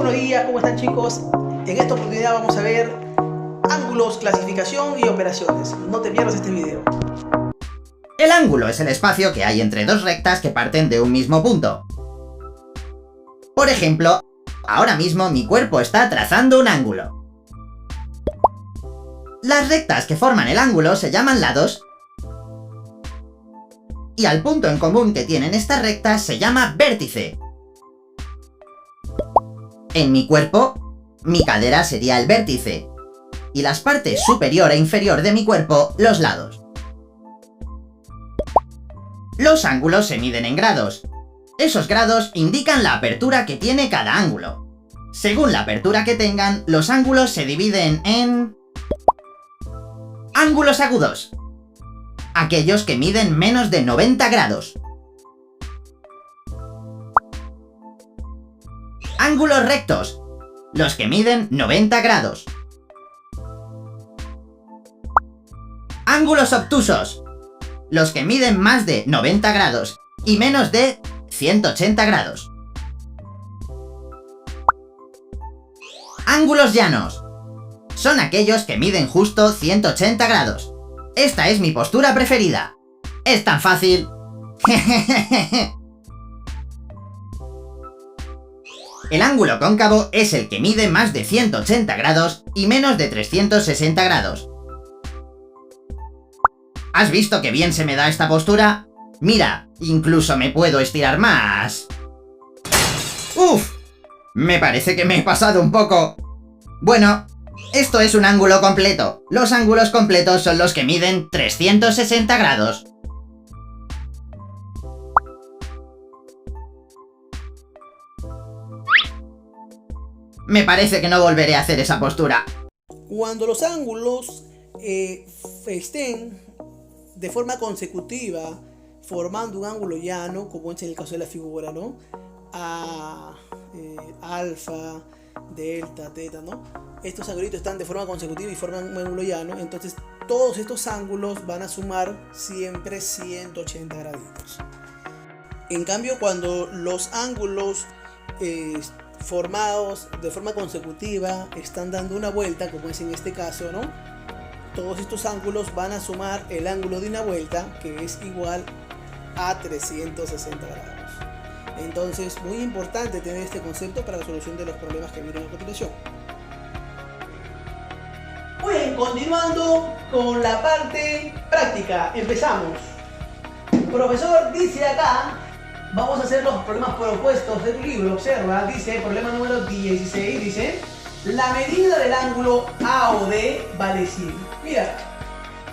Buenos días, ¿cómo están, chicos? En esta oportunidad vamos a ver ángulos, clasificación y operaciones. No te pierdas este video. El ángulo es el espacio que hay entre dos rectas que parten de un mismo punto. Por ejemplo, ahora mismo mi cuerpo está trazando un ángulo. Las rectas que forman el ángulo se llaman lados. Y al punto en común que tienen estas rectas se llama vértice. En mi cuerpo, mi cadera sería el vértice, y las partes superior e inferior de mi cuerpo, los lados. Los ángulos se miden en grados. Esos grados indican la apertura que tiene cada ángulo. Según la apertura que tengan, los ángulos se dividen en... ángulos agudos, aquellos que miden menos de 90 grados. Ángulos rectos, los que miden 90 grados. Ángulos obtusos, los que miden más de 90 grados y menos de 180 grados. Ángulos llanos, son aquellos que miden justo 180 grados. Esta es mi postura preferida. Es tan fácil. El ángulo cóncavo es el que mide más de 180 grados y menos de 360 grados. ¿Has visto qué bien se me da esta postura? Mira, incluso me puedo estirar más. ¡Uf! Me parece que me he pasado un poco. Bueno, esto es un ángulo completo. Los ángulos completos son los que miden 360 grados. Me parece que no volveré a hacer esa postura. Cuando los ángulos estén de forma consecutiva formando un ángulo llano, como es en el caso de la figura, ¿no? Alfa, delta, teta, ¿no? Estos angelitos están de forma consecutiva y forman un ángulo llano. Entonces todos estos ángulos van a sumar siempre 180 graditos. En cambio, cuando los ángulos formados de forma consecutiva están dando una vuelta, como es en este caso, ¿no? Todos estos ángulos van a sumar el ángulo de una vuelta, que es igual a 360 grados. Entonces, muy importante tener este concepto para la solución de los problemas que vienen a continuación. Bien, continuando con la parte práctica, empezamos. El profesor dice acá, vamos a hacer los problemas propuestos de tu libro. Observa, dice, problema número 16, dice, la medida del ángulo AOD vale 100. Mira,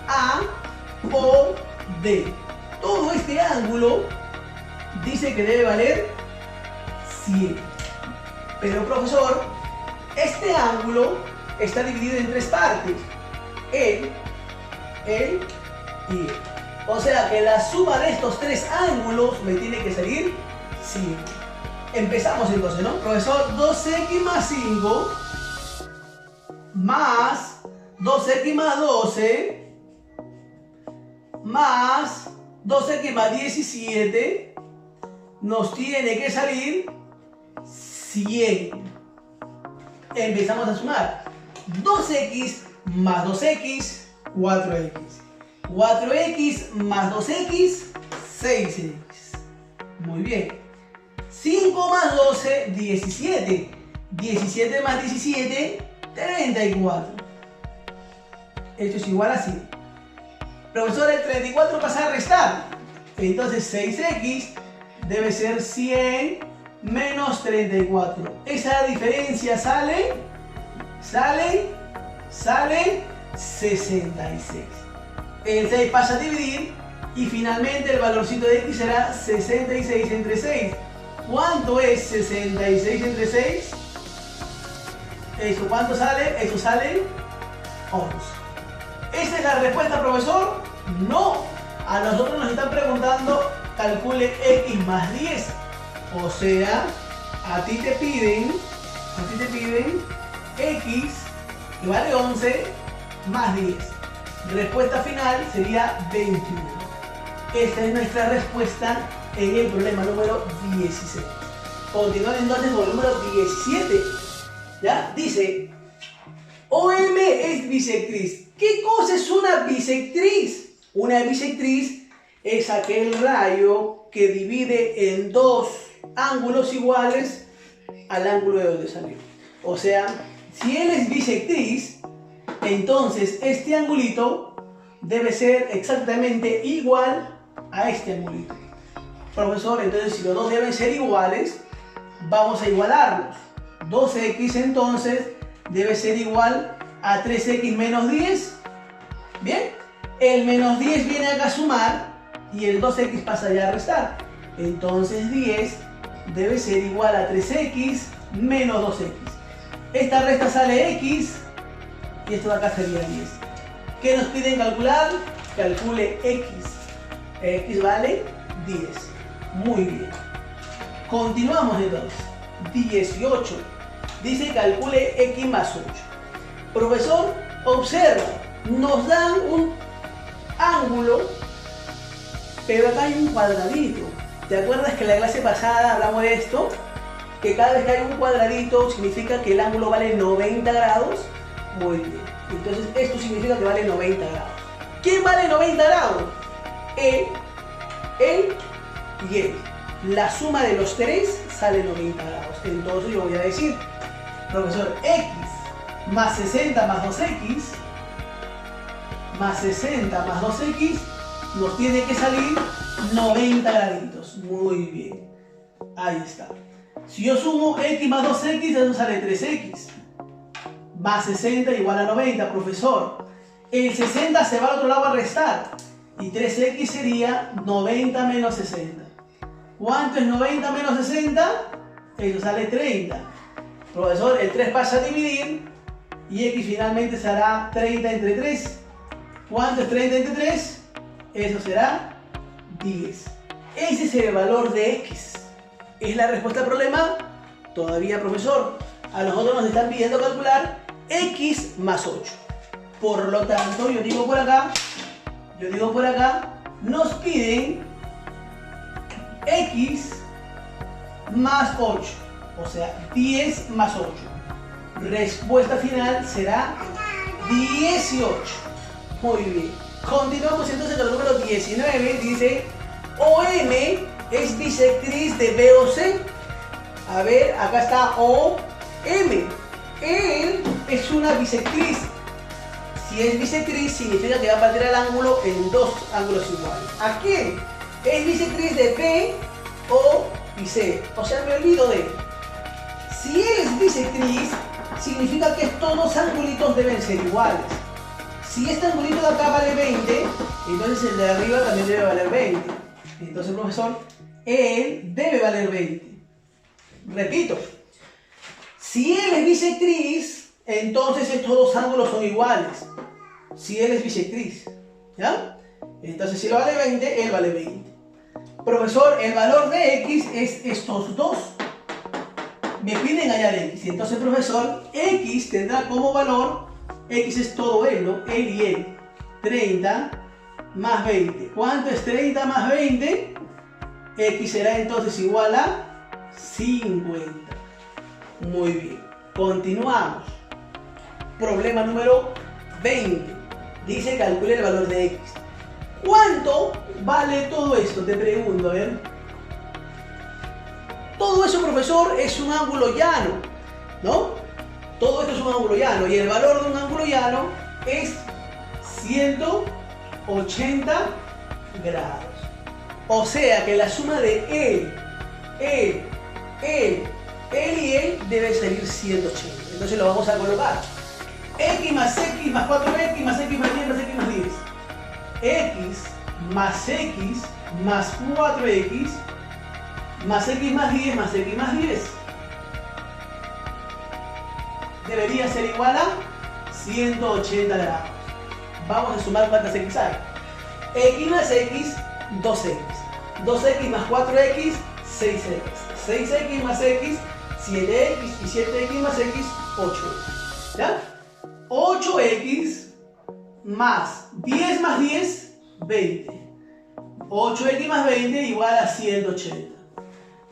AOD. Todo este ángulo dice que debe valer 100. Pero, profesor, este ángulo está dividido en tres partes. Él y él. O sea que la suma de estos tres ángulos me tiene que salir 100. Empezamos entonces, ¿no? Profesor, 2x más 5 más 2x más 12 más 2x más 17 nos tiene que salir 100. Empezamos a sumar. 2x más 2x, 4x. 4x más 2x, 6x. Muy bien. 5 más 12, 17. 17 más 17, 34. Esto es igual a 100. Profesor, el 34 pasa a restar. Entonces 6x debe ser 100 menos 34. Esa diferencia sale 66. El 6 pasa a dividir y finalmente el valorcito de x será 66 entre 6. ¿Cuánto es 66 entre 6? ¿Eso cuánto sale? Eso sale 11. ¿Esa es la respuesta, profesor? No. A nosotros nos están preguntando, calcule x más 10. O sea, a ti te piden x que vale 11 más 10. Respuesta final sería 21. Esta es nuestra respuesta en el problema número 16. Continuando entonces con el número 17. ¿Ya? Dice, OM es bisectriz. ¿Qué cosa es una bisectriz? Una bisectriz es aquel rayo que divide en dos ángulos iguales al ángulo de donde salió. O sea, si él es bisectriz, entonces este angulito debe ser exactamente igual a este angulito. Profesor, entonces si los dos deben ser iguales, vamos a igualarlos. 2x entonces debe ser igual a 3x menos 10. Bien, el menos 10 viene acá a sumar y el 2x pasa ya a restar. Entonces 10 debe ser igual a 3x menos 2x. Esta resta sale x y esto de acá sería 10. ¿Qué nos piden calcular? Calcule x. X vale 10. Muy bien. Continuamos entonces. 18. Dice calcule x más 8. Profesor, observa. Nos dan un ángulo, pero acá hay un cuadradito. ¿Te acuerdas que en la clase pasada hablamos de esto? Que cada vez que hay un cuadradito significa que el ángulo vale 90 grados. Muy bien. Entonces esto significa que vale 90 grados. ¿Quién vale 90 grados? Él y él. La suma de los tres sale 90 grados. Entonces yo voy a decir, profesor, x más 60 más 2x más 60 más 2x nos tiene que salir 90 graditos. Muy bien. Ahí está. Si yo sumo x más 2x, eso sale 3x. Más 60 igual a 90, profesor. El 60 se va al otro lado a restar. Y 3x sería 90 menos 60. ¿Cuánto es 90 menos 60? Eso sale 30. Profesor, el 3 pasa a dividir. Y x finalmente será 30 entre 3. ¿Cuánto es 30 entre 3? Eso será 10. Ese es el valor de x. ¿Es la respuesta al problema? Todavía, profesor. A nosotros nos están pidiendo calcular x más 8. Por lo tanto, yo digo por acá, nos piden x más 8. O sea, 10 más 8. Respuesta final será 18. Muy bien. Continuamos entonces con el número 19. Dice, OM es bisectriz de BOC. A ver, acá está OM. Él es una bisectriz. Si es bisectriz, significa que va a partir el ángulo en dos ángulos iguales. ¿A quién? Es bisectriz de B, O y C. O sea, me olvido de él. Si él es bisectriz, significa que estos dos angulitos deben ser iguales. Si este angulito de acá vale 20, entonces el de arriba también debe valer 20. Entonces, profesor, él debe valer 20. Repito, si él es bisectriz, entonces estos dos ángulos son iguales. Si él es bisectriz, ¿ya? Entonces, si él vale 20, él vale 20. Profesor, el valor de x es estos dos. Me piden hallar x. Entonces, profesor, x tendrá como valor, x es todo él, ¿no? Él y él. 30 más 20. ¿Cuánto es 30 más 20? X será entonces igual a 50. Muy bien. Continuamos. Problema número 20. Dice calcule el valor de x. ¿Cuánto vale todo esto? Te pregunto, a ver. Todo eso, profesor, es un ángulo llano, ¿no? Todo esto es un ángulo llano y el valor de un ángulo llano es 180 grados. O sea que la suma de él y él debe salir 180. Entonces lo vamos a colocar. X más 4x más x más 10 más x más 10. X más 4x más x más 10 más x más 10 debería ser igual a 180 grados. Vamos a sumar cuántas x hay. X más x, 2x. 2x más 4x, 6x. 6x más x, 7x. Y 7x más x, 8x. ¿Ya? 8x más 10 más 10, 20. 8x más 20 igual a 180.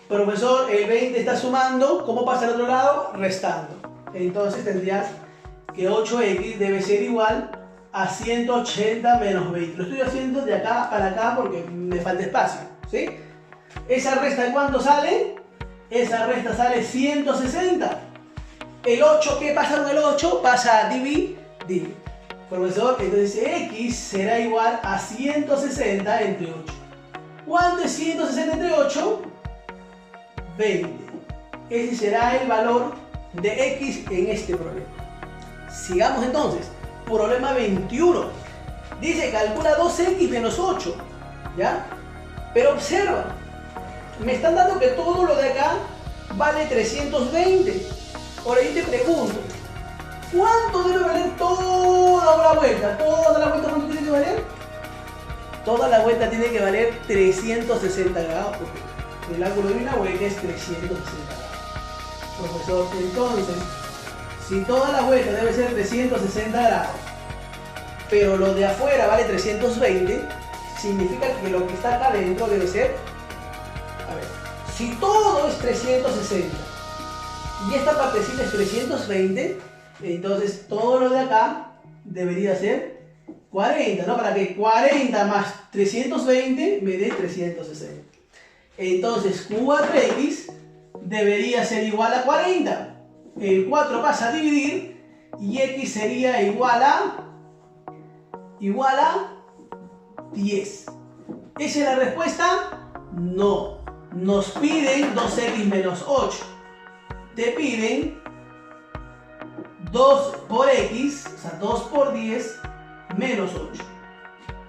Profesor, el 20 está sumando. ¿Cómo pasa al otro lado? Restando. Entonces tendrías que 8x debe ser igual a 180 menos 20. Lo estoy haciendo de acá para acá porque me falta espacio, ¿sí? ¿Esa resta cuánto sale? Esa resta sale 160. El 8, ¿qué pasa con el 8? Pasa a dividir. Profesor, entonces x será igual a 160 entre 8. ¿Cuánto es 160 entre 8? 20. Ese será el valor de x en este problema. Sigamos entonces. Problema 21. Dice, calcula 2x menos 8. ¿Ya? Pero observa. Me están dando que todo lo de acá vale 320. Ahora yo te pregunto, ¿cuánto debe valer toda la vuelta? ¿Toda la vuelta cuánto tiene que valer? Toda la vuelta tiene que valer 360 grados, porque el ángulo de una vuelta es 360 grados. Profesor, entonces, si toda la vuelta debe ser 360 grados, pero lo de afuera vale 320, significa que lo que está acá adentro debe ser, a ver, si todo es 360 y esta partecita es 320, entonces todo lo de acá debería ser 40, ¿no? Para que 40 más 320 me dé 360. Entonces 4x debería ser igual a 40. El 4 pasa a dividir y x sería igual a 10. ¿Esa es la respuesta? No. Nos piden 2x menos 8. Te piden 2 por x, o sea, 2 por 10 menos 8.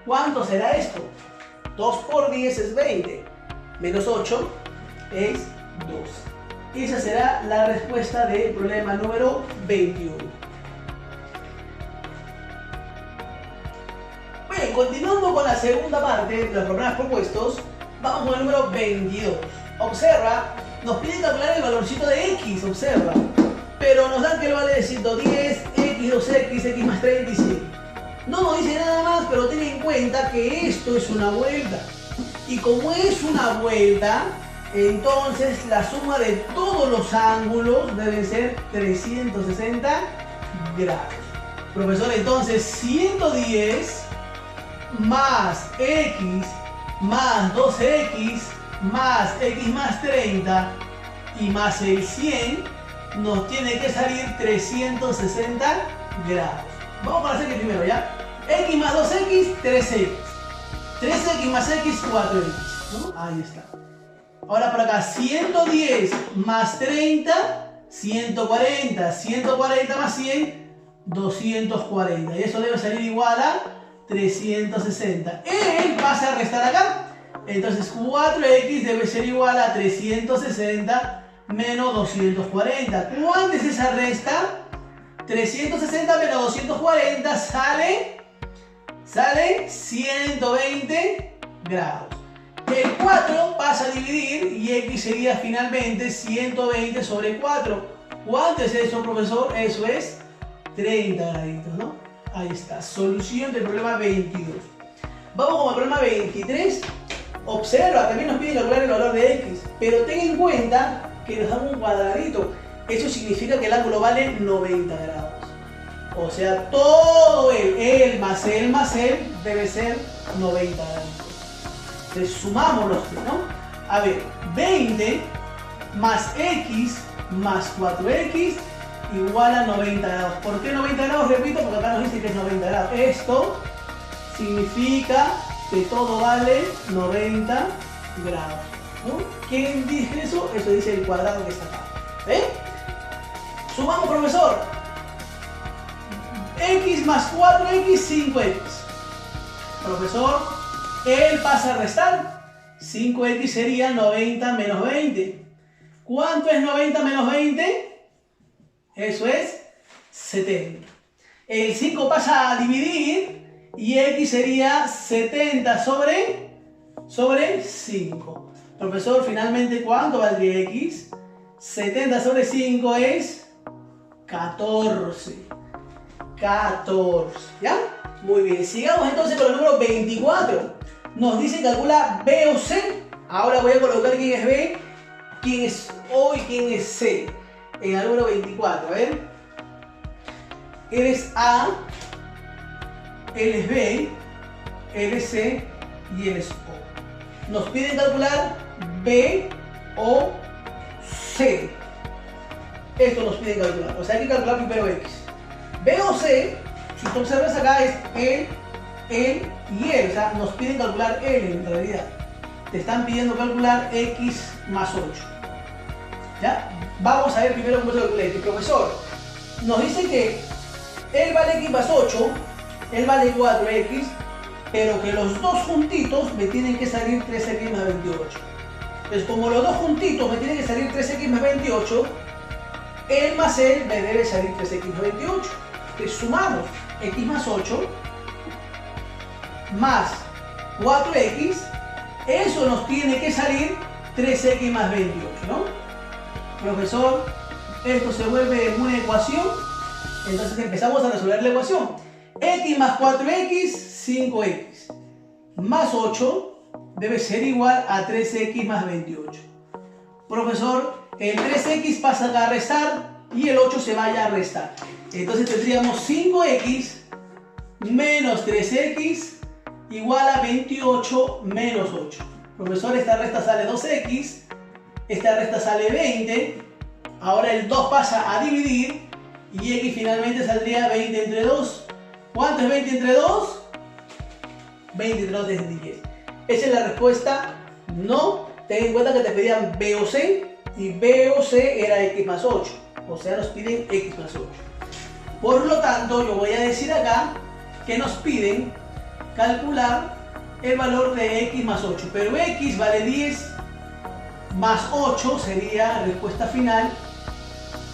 ¿Cuánto será esto? 2 por 10 es 20, menos 8 es 12. Esa será la respuesta del problema número 21. Bien, continuando con la segunda parte de los problemas propuestos, vamos con el número 22. Observa, nos piden calcular el valorcito de x, observa. Pero nos dan que el vale de 110, x, 2x, x más 30 y 100. No nos dice nada más, pero ten en cuenta que esto es una vuelta. Y como es una vuelta, entonces la suma de todos los ángulos debe ser 360 grados. Profesor, entonces 110 más x más 2x más x más 30 y más el 100 nos tiene que salir 360 grados. Vamos con la serie primero, ¿ya? X más 2x, 3x. 3x más x, 4x, ¿no? Ahí está. Ahora por acá, 110 más 30, 140. 140 más 100, 240. Y eso debe salir igual a 360. Él pasa a restar acá. Entonces 4x debe ser igual a 360 menos 240. ¿Cuánto es esa resta? 360 menos 240 sale 120 grados. El 4 pasa a dividir y x sería finalmente 120 sobre 4. ¿Cuánto es eso, profesor? Eso es 30 graditos, ¿no? Ahí está, solución del problema 22. Vamos con el problema 23. Observa, también nos piden calcular el valor de x, pero ten en cuenta que nos dan un cuadradito. Eso significa que el ángulo vale 90 grados. O sea, todo el más el debe ser 90 grados. Entonces sumamos los tres, ¿no? A ver, 20 más x más 4x igual a 90 grados. ¿Por qué 90 grados? Repito, porque acá nos dice que es 90 grados. Esto significa que todo vale 90 grados, ¿no? ¿Quién dice eso? Eso dice el cuadrado que está acá. ¿Ven? Sumamos, profesor. X más 4x, 5x. Profesor, él pasa a restar. 5x sería 90 menos 20. ¿Cuánto es 90 menos 20? Eso es 70. El 5 pasa a dividir y x sería 70 sobre 5. Profesor, finalmente, ¿cuánto valdría x? 70 sobre 5 es 14. 14. ¿Ya? Muy bien. Sigamos entonces con el número 24. Nos dice calcula B o C. Ahora voy a colocar quién es B, quién es O y quién es C. En el número 24. A ver. Él es A, él es B, él es C y él es O. Nos piden calcular B, O, C. Esto nos piden calcular. O sea, hay que calcular primero X. B o C, si tú observas acá, es él y él. O sea, nos piden calcular L en realidad. Te están pidiendo calcular X más 8. ¿Ya? Vamos a ver primero cómo se calcula X. Profesor, nos dice que él vale X más 8, él vale 4X, pero que los dos juntitos me tienen que salir 3X más 28. Entonces, como los dos juntitos me tienen que salir 3X más 28, él más él me debe salir 3X más 28. Entonces, sumamos X más 8 más 4X, eso nos tiene que salir 3X más 28, ¿no? Profesor, esto se vuelve en una ecuación, entonces empezamos a resolver la ecuación. X más 4X, 5X, más 8 debe ser igual a 3X más 28. Profesor, el 3X pasa a restar y el 8 se vaya a restar. Entonces tendríamos 5X menos 3X igual a 28 menos 8. Profesor, esta resta sale 2X, esta resta sale 20. Ahora el 2 pasa a dividir y X finalmente saldría 20 entre 2. ¿Cuánto es 20 entre 2? 20 entre 2 es 10. Esa es la respuesta. No. Ten en cuenta que te pedían B o C y B o C era X más 8. O sea, nos piden X más 8. Por lo tanto, yo voy a decir acá que nos piden calcular el valor de X más 8. Pero X vale 10 más 8 sería respuesta final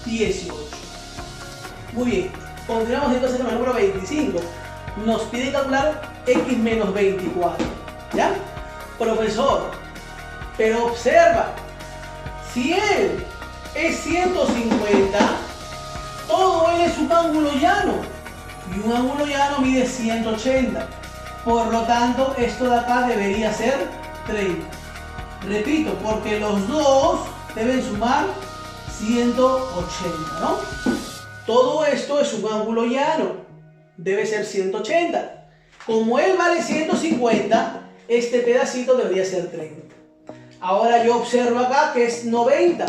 18. Muy bien. Continuamos entonces con el número 25. Nos pide calcular X menos 24. ¿Ya? Profesor, pero observa, si él es 150, todo él es un ángulo llano. Y un ángulo llano mide 180. Por lo tanto, esto de acá debería ser 30. Repito, porque los dos deben sumar 180, ¿no? Todo esto es un ángulo llano. Debe ser 180. Como él vale 150, este pedacito debería ser 30. Ahora yo observo acá que es 90.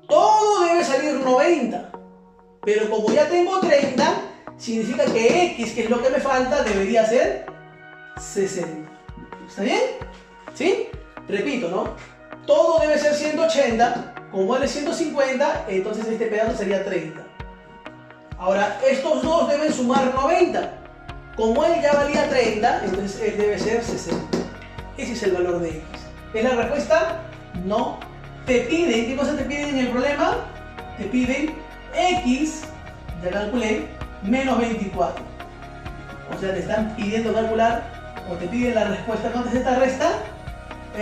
Todo debe salir 90. Pero como ya tengo 30, significa que X, que es lo que me falta, debería ser 60. ¿Está bien? ¿Sí? Repito, ¿no? Todo debe ser 180. Como él es 150, entonces este pedazo sería 30. Ahora, estos dos deben sumar 90. Como él ya valía 30, entonces él debe ser 60. Ese es el valor de X. ¿Es la respuesta? No. Te piden, ¿qué cosa te piden en el problema? Te piden X, ya calculé, menos 24. O sea, te están pidiendo calcular, o te piden la respuesta. ¿Cuánto es esta resta?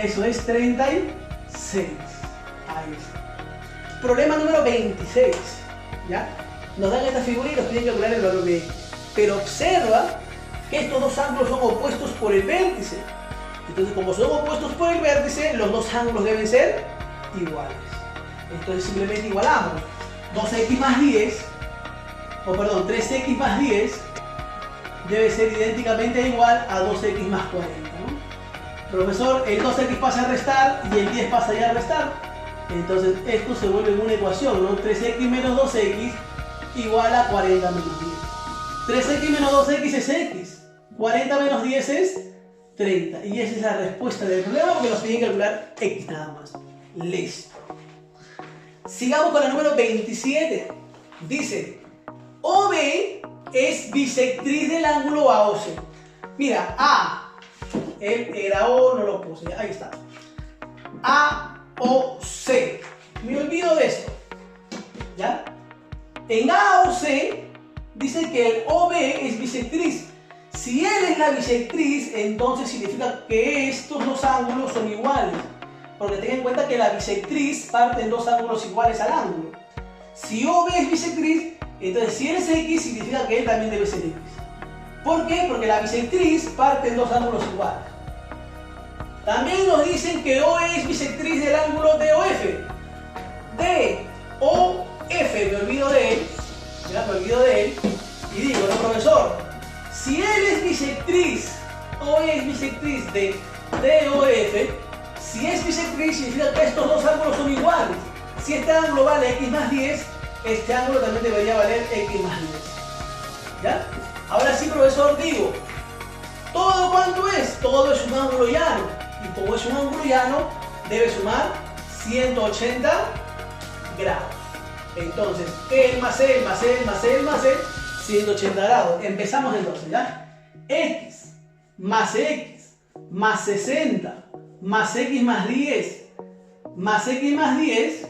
Eso es 36. Ahí está. Problema número 26. ¿Ya? Nos dan esta figura y nos piden calcular el valor de X. Pero observa que estos dos ángulos son opuestos por el vértice. Entonces, como son opuestos por el vértice, los dos ángulos deben ser iguales. Entonces simplemente igualamos 2x más 10, o perdón, 3x más 10 debe ser idénticamente igual a 2x más 40, ¿no? Profesor, el 2x pasa a restar y el 10 pasa ya a restar. Entonces esto se vuelve una ecuación, ¿no? 3x menos 2x igual a 40 menos 10. 3x menos 2x es x, 40 menos 10 es 30. Y esa es la respuesta del problema porque nos piden calcular x nada más. Listo. Sigamos con la número 27. Dice, OB es bisectriz del ángulo AOC. Mira, A, él era O, no lo puse, ahí está. AOC. Me olvido de esto. ¿Ya? En AOC dice que el OB es bisectriz. Si él es la bisectriz, entonces significa que estos dos ángulos son iguales. Porque ten en cuenta que la bisectriz parte en dos ángulos iguales al ángulo. Si OB es bisectriz, entonces si él es X, significa que él también debe ser X. ¿Por qué? Porque la bisectriz parte en dos ángulos iguales. También nos dicen que OE es bisectriz del ángulo DOF. DOF, me olvido de él. Ya me olvido de él. significa que estos dos ángulos son iguales. Si este ángulo vale x más 10, este ángulo también debería valer x más 10. ¿Ya? Ahora sí, profesor, digo, ¿todo cuánto es? Todo es un ángulo llano. Y como es un ángulo llano, debe sumar 180 grados. Entonces, el más el más el más el más el, 180 grados. Empezamos entonces, ¿ya? X más 60 más x más 10 más x más 10,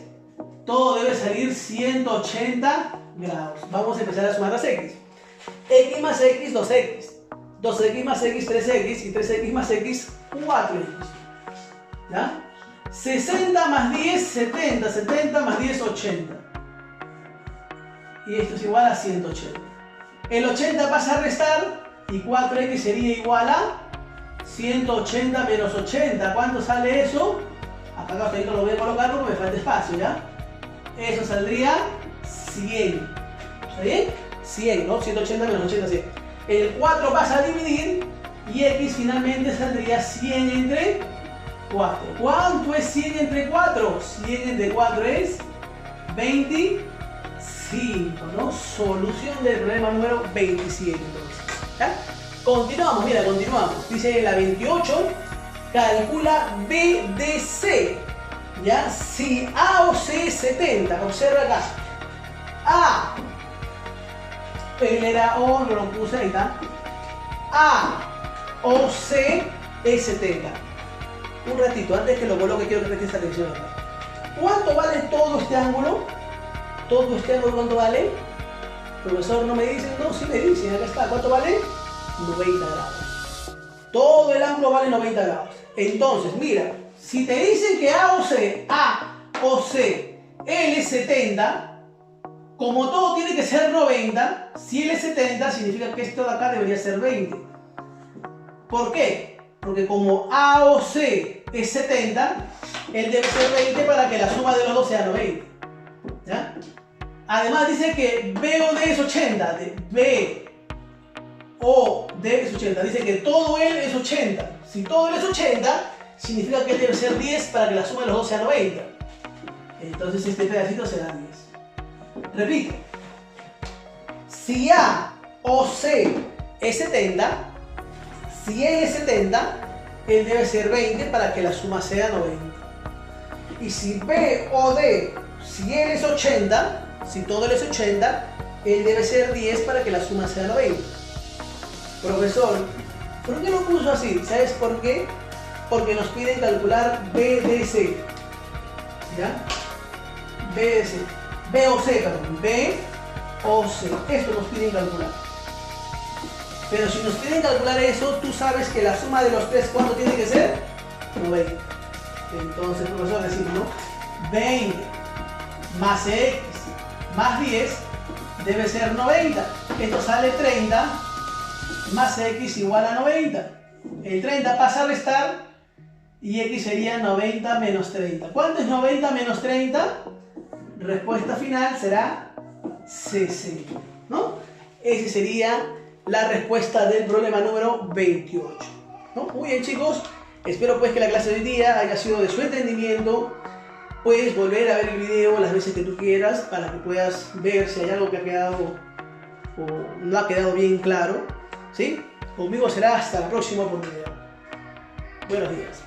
todo debe salir 180 grados. Vamos a empezar a sumar las x. X más x, 2x. 2x más x, 3x. Y 3x más x, 4x. ¿Ya? 60 más 10, 70. 70 más 10, 80. Y esto es igual a 180. El 80 pasa a restar y 4x sería igual a 180 menos 80. ¿Cuánto sale eso? Acá ahorita lo voy a colocar porque me falta espacio, ¿ya? Eso saldría 100. ¿Está bien? 100, ¿no? 180 menos 80, 100. El 4 pasa a dividir y x finalmente saldría 100 entre 4. ¿Cuánto es 100 entre 4? 100 entre 4 es 25, ¿no? Solución del problema número 27. ¿Ya? Continuamos, mira, continuamos. Dice la 28, calcula B de C. ¿Ya? Si A o C es 70, observa acá. A, él era O, no lo puse, ahí está. A o C es 70. Un ratito, antes que lo coloque, quiero que prestes atención acá. ¿Cuánto vale todo este ángulo? ¿Todo este ángulo cuánto vale? Profesor, no me dicen, no, sí me dicen, acá está. ¿Cuánto vale? 90 grados. Todo el ángulo vale 90 grados. Entonces, mira, si te dicen que A o C, L es 70, como todo tiene que ser 90, si L es 70, significa que esto de acá debería ser 20. ¿Por qué? Porque como A o C es 70, L debe ser 20 para que la suma de los dos sea 90. ¿Ya? Además dice que B o D es 80. B o D es 80. Dice que todo L es 80. Si todo L es 80, significa que L debe ser 10 para que la suma de los dos sea 90. Entonces este pedacito será 10. Repito. Si A o C es 70, si L es 70, L debe ser 20 para que la suma sea 90. Y si B o D, si L es 80, si todo L es 80, L debe ser 10 para que la suma sea 90. Profesor, ¿por qué lo puso así? ¿Sabes por qué? Porque nos piden calcular B de C. ¿Ya? B de C. B o C, perdón. B o C. Esto nos piden calcular. Pero si nos piden calcular eso, tú sabes que la suma de los tres, ¿cuánto tiene que ser? 90. Entonces, profesor, decimos, ¿no? 20 más X más 10 debe ser 90. Esto sale 30 más X igual a 90. El 30 pasa a restar y X sería 90 menos 30. ¿Cuánto es 90 menos 30? Respuesta final será 60, ¿no? Esa sería la respuesta del problema número 28, ¿no? Muy bien, chicos. Espero pues que la clase de hoy día haya sido de su entendimiento. Puedes volver a ver el video las veces que tú quieras para que puedas ver si hay algo que ha quedado o no ha quedado bien claro, ¿sí? Conmigo será hasta la próxima oportunidad. Buenos días.